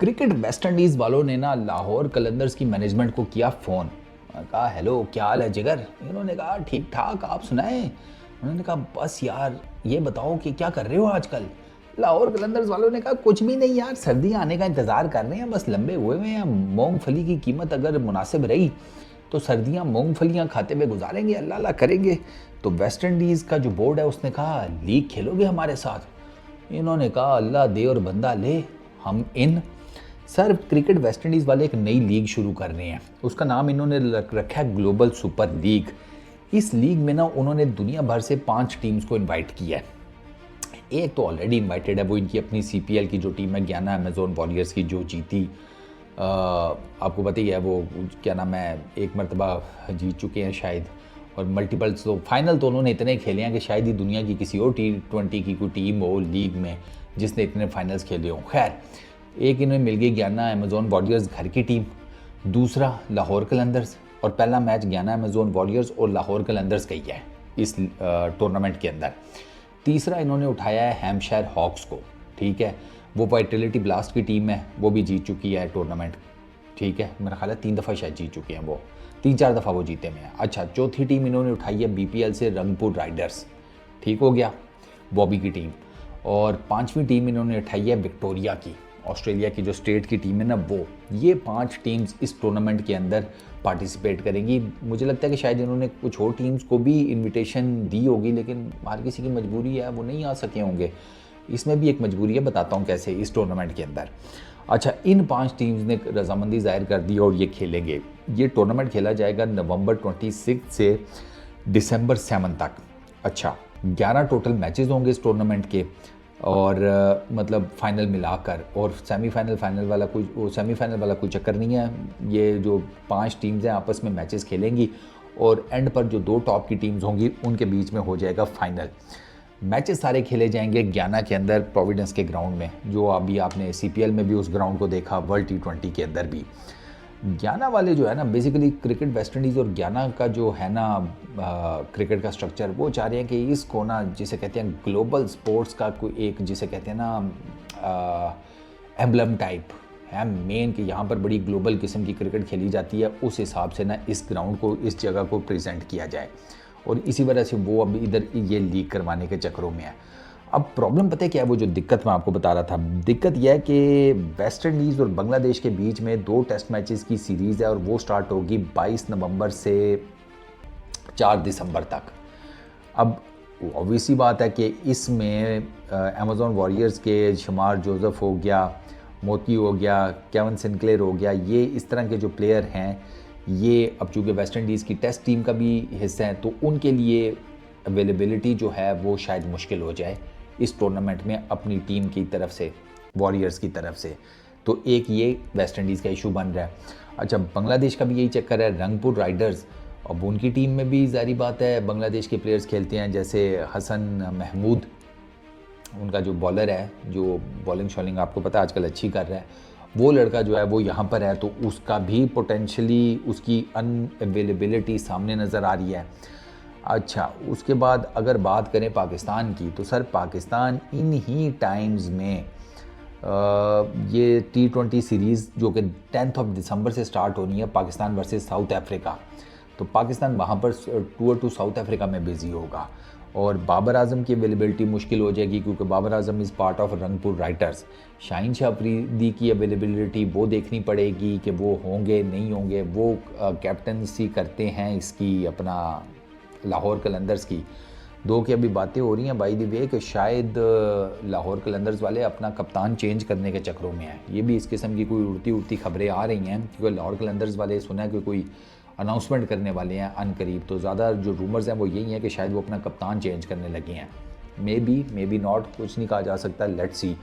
Cricket West Indies वालों ने ना लाहौर कलंदर्स की मैनेजमेंट को किया फ़ोन। कहा हेलो क्या हाल है जिगर। इन्होंने कहा ठीक ठाक, आप सुनाएं। उन्होंने कहा बस यार ये बताओ कि क्या कर रहे हो आजकल। लाहौर कलंदर्स वालों ने कहा कुछ भी नहीं यार, सर्दियाँ आने का इंतज़ार कर रहे हैं, बस लंबे हुए हुए हैं। मूंगफली की कीमत अगर मुनासिब रही तो सर्दियाँ मूंगफलियाँ खाते हुए गुजारेंगे, अल्लाह अल्लाह करेंगे। तो वेस्ट इंडीज़ का जो बोर्ड है उसने कहा लीग खेलोगे हमारे साथ। इन्होंने कहा अल्लाह दे और बंदा ले, हम इन। सर क्रिकेट वेस्ट इंडीज़ वाले एक नई लीग शुरू कर रहे हैं, उसका नाम इन्होंने रखा है ग्लोबल सुपर लीग। इस लीग में ना उन्होंने दुनिया भर से 5 टीम्स को इनवाइट किया है। एक तो ऑलरेडी इनवाइटेड है, वो इनकी अपनी सीपीएल की जो टीम है ज्ञाना अमेजोन वॉरियर्स की, जो जीती आपको पता ही है, वो क्या नाम है, एक मरतबा जीत चुके हैं शायद। और मल्टीपल्स तो फाइनल तो उन्होंने इतने खेले हैं कि शायद ही दुनिया की किसी और T20 की कोई टीम हो लीग में जिसने इतने फाइनल्स खेले हों। खैर, एक इन्हें मिल गई ज्ञाना अमेजोन वॉरियर्स घर की टीम, दूसरा लाहौर कलंदर्स, और पहला मैच ज्ञाना अमेजोन वॉरियर्स और लाहौर कलंदर्स का ही है इस टूर्नामेंट के अंदर। तीसरा इन्होंने उठाया है हैम्पशायर हॉक्स को, ठीक है, वो वाइटलिटी ब्लास्ट की टीम है, वो भी जीत चुकी है टूर्नामेंट, ठीक है, मेरा ख्याल है 3 दफ़ा शायद जीत चुके हैं, वो 3-4 दफ़ा वो जीते में हैं। अच्छा, चौथी टीम इन्होंने उठाई है बीपीएल से रंगपुर राइडर्स, ठीक हो गया, बॉबी की टीम। और 5वीं टीम इन्होंने उठाई है विक्टोरिया की, ऑस्ट्रेलिया की जो स्टेट की टीम है ना वो। ये 5 टीम्स इस टूर्नामेंट के अंदर पार्टिसिपेट करेंगी। मुझे लगता है कि शायद इन्होंने कुछ और टीम्स को भी इनविटेशन दी होगी, लेकिन हर किसी की मजबूरी है, वो नहीं आ सके होंगे। इसमें भी एक मजबूरी है, बताता हूँ कैसे इस टूर्नामेंट के अंदर। अच्छा, इन 5 टीम्स ने रजामंदी ज़ाहिर कर दी और ये खेलेंगे। ये टूर्नामेंट खेला जाएगा नवंबर 26 से दिसंबर 7 तक। अच्छा, 11 टोटल मैचेस होंगे इस टूर्नामेंट के, और मतलब फ़ाइनल मिलाकर, और सेमीफाइनल फाइनल वाला सेमीफाइनल वाला कोई चक्कर नहीं है। ये जो 5 टीम्स हैं आपस में मैचेस खेलेंगी, और एंड पर जो 2 टॉप की टीम्स होंगी उनके बीच में हो जाएगा फाइनल। मैचेस सारे खेले जाएंगे ज्ञाना के अंदर, प्रोविडेंस के ग्राउंड में, जो अभी आपने सीपीएल में भी उस ग्राउंड को देखा, वर्ल्ड T20 के अंदर भी। ज्ञाना वाले जो है ना, बेसिकली क्रिकेट वेस्ट इंडीज़ और ज्ञाना का जो है ना क्रिकेट का स्ट्रक्चर, वो चाह रहे हैं कि इसको ना, जिसे कहते हैं ग्लोबल स्पोर्ट्स का कोई एक, जिसे कहते हैं ना एम्बलम टाइप है मेन, कि यहाँ पर बड़ी ग्लोबल किस्म की क्रिकेट खेली जाती है, उस हिसाब से ना इस ग्राउंड को, इस जगह को प्रेजेंट किया जाए। और इसी वजह से वो अभी इधर ये लीग करवाने के चक्करों में है। अब प्रॉब्लम पता है क्या है, वो जो दिक्कत मैं आपको बता रहा था, दिक्कत यह है कि वेस्ट इंडीज़ और बांग्लादेश के बीच में 2 टेस्ट मैचेस की सीरीज़ है, और वो स्टार्ट होगी 22 नवंबर से 4 दिसंबर तक। अब ऑब्वियसली बात है कि इसमें अमेजोन वॉरियर्स के शमार जोसेफ हो गया, मोती हो गया, केवन सिंक्लेयर हो गया, ये इस तरह के जो प्लेयर हैं, ये अब चूँकि वेस्ट इंडीज़ की टेस्ट टीम का भी हिस्सा है, तो उनके लिए अवेलेबिलिटी जो है वो शायद मुश्किल हो जाए इस टूर्नामेंट में अपनी टीम की तरफ से, वॉरियर्स की तरफ से। तो एक ये वेस्ट इंडीज़ का इशू बन रहा है। अच्छा, बांग्लादेश का भी यही चक्कर है, रंगपुर राइडर्स, अब उनकी टीम में भी ज़ाहिर बात है बांग्लादेश के प्लेयर्स खेलते हैं, जैसे हसन महमूद, उनका जो बॉलर है, जो बॉलिंग शॉलिंग आपको पता है आजकल अच्छी कर रहा है, वो लड़का जो है वो यहाँ पर है, तो उसका भी पोटेंशली उसकी अनअवेलेबिलिटी सामने नज़र आ रही है। अच्छा, उसके बाद अगर बात करें पाकिस्तान की, तो सर पाकिस्तान इन ही टाइम्स में ये T20 सीरीज़ जो कि 10 दिसंबर से स्टार्ट होनी है, पाकिस्तान वर्सेस साउथ अफ्रीका, तो पाकिस्तान वहाँ पर टूर टू साउथ अफ्रीका में बिज़ी होगा, और बाबर आजम की अवेलेबिलिटी मुश्किल हो जाएगी, क्योंकि Babar Azam is part of Rangpur Riders. Shaheen Shah Afridi की अवेलेबिलिटी वो देखनी पड़ेगी कि वो होंगे नहीं होंगे। वो कैप्टनसी करते हैं इसकी, अपना लाहौर कलंदर्स की। 2 की अभी बातें हो रही हैं बाय द वे कि शायद लाहौर कलंदर्स वाले अपना कप्तान चेंज करने के चक्करों में हैं। ये भी इस किस्म की कोई उड़ती उड़ती खबरें आ रही हैं, क्योंकि लाहौर कलंदर्स वाले सुना है कि कोई अनाउंसमेंट करने वाले हैं अनकरीब। तो ज़्यादा जो रूमर्स हैं वो यही हैं कि शायद वो अपना कप्तान चेंज करने लगे हैं। मे बी नॉट, कुछ नहीं कहा जा सकता, लेट्स सी।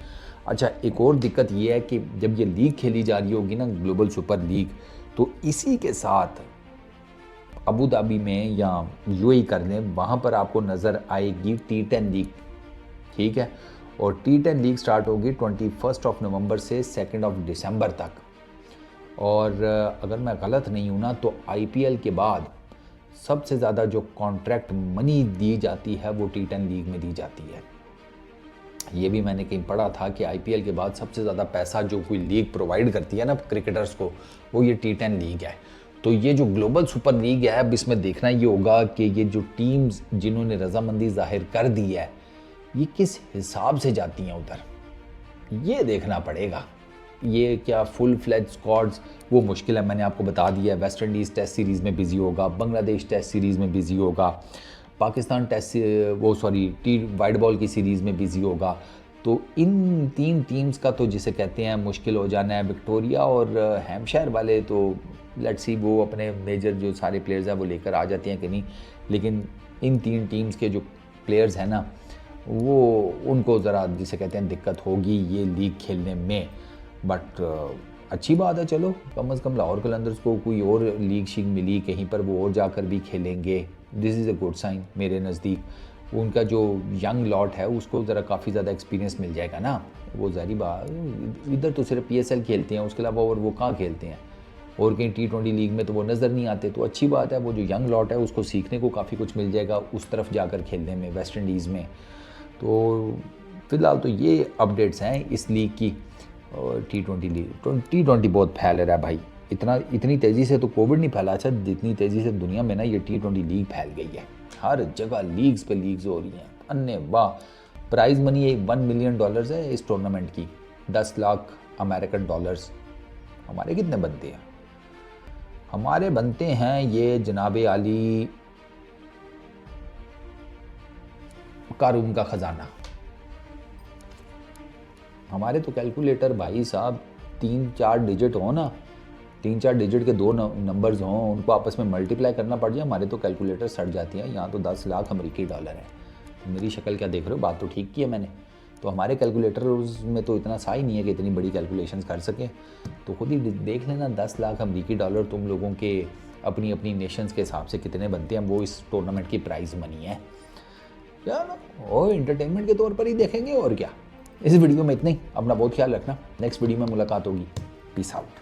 अच्छा, एक और दिक्कत ये है कि जब ये लीग खेली जा रही होगी ना, ग्लोबल सुपर लीग, तो इसी के साथ अबू धाबी में या यूएई कर लें, वहाँ पर आपको नज़र आएगी T10 लीग, ठीक है, और T10 लीग स्टार्ट होगी 21 नवंबर से 2 दिसंबर तक। और अगर मैं गलत नहीं हूँ ना, तो आईपीएल के बाद सबसे ज़्यादा जो कॉन्ट्रैक्ट मनी दी जाती है वो T10 लीग में दी जाती है। ये भी मैंने कहीं पढ़ा था कि आईपीएल के बाद सबसे ज़्यादा पैसा जो कोई लीग प्रोवाइड करती है ना क्रिकेटर्स को, वो ये T10 लीग है। तो ये जो ग्लोबल सुपर लीग है, अब इसमें देखना ये होगा कि ये जो टीम्स जिन्होंने रजामंदी जाहिर कर दी है, ये किस हिसाब से जाती हैं उधर, ये देखना पड़ेगा। ये क्या फुल फ्लेज स्क्वाड्स, वो मुश्किल है, मैंने आपको बता दिया है। वेस्ट इंडीज़ टेस्ट सीरीज़ में बिजी होगा, बांग्लादेश टेस्ट सीरीज़ में बिजी होगा, पाकिस्तान टी वाइट बॉल की सीरीज़ में बिजी होगा। तो इन 3 टीम्स का तो जिसे कहते हैं मुश्किल हो जाना है। विक्टोरिया और हैम्पशायर वाले तो लेट्स सी वो अपने मेजर जो सारे प्लेयर्स हैं वो लेकर आ जाती हैं कि नहीं, लेकिन इन 3 टीम्स के जो प्लेयर्स हैं ना, वो उनको ज़रा जिसे कहते हैं दिक्कत होगी ये लीग खेलने में। बट अच्छी बात है, चलो कम से कम लाहौर कलंदर्स को कोई और लीग शीग मिली कहीं पर, वो और जाकर भी खेलेंगे। This is a good sign मेरे नज़दीक। उनका जो यंग लॉट है उसको ज़रा काफ़ी ज़्यादा एक्सपीरियंस मिल जाएगा ना। वो ज़ाहिर बात, इधर तो सिर्फ PSL खेलते हैं, उसके अलावा और वो कहाँ खेलते हैं, और कहीं T20 लीग में तो वो नज़र नहीं आते। तो अच्छी बात है, वो जो यंग लॉट है उसको सीखने को काफ़ी कुछ मिल जाएगा उस तरफ जाकर खेलने में, वेस्ट इंडीज़ में। तो फ़िलहाल तो ये अपडेट्स हैं इस लीग की। और T20 लीग, T20 बहुत फैल रहा है भाई, इतनी तेज़ी से तो कोविड नहीं फैला अच्छा, जितनी तेज़ी से दुनिया में ना ये T20 लीग फैल गई है। हर जगह लीग्स पे लीग्स हो रही हैं, अन्य वाह। प्राइज़ मनी $1 मिलियन है इस टूर्नामेंट की, 10 लाख अमेरिकन डॉलर्स। हमारे कितने बनते हैं? हमारे बनते हैं ये जनाबे आली कारून का ख़जाना। हमारे तो कैलकुलेटर भाई साहब 3-4 डिजिट हो ना, 3-4 डिजिट के 2 नंबर्स हों, उनको आपस में मल्टीप्लाई करना पड़ जाए, हमारे तो कैलकुलेटर सट जाती है। यहाँ तो 10 लाख अमेरिकी डॉलर है। मेरी शक्ल क्या देख रहे हो, बात तो ठीक की है मैंने। तो हमारे कैलकुलेटर में तो इतना सा ही नहीं है कि इतनी बड़ी कैलकुलेशंस कर सकें। तो खुद ही देख लेना 10 लाख अमेरिकी डॉलर तुम लोगों के अपनी अपनी नेशंस के हिसाब से कितने बनते हैं, वो इस टूर्नामेंट की प्राइज़ मनी है। चलो और एंटरटेनमेंट के तौर पर ही देखेंगे और क्या। इस वीडियो में इतना ही। अपना बहुत ख्याल रखना, नेक्स्ट वीडियो में मुलाकात होगी। Peace out.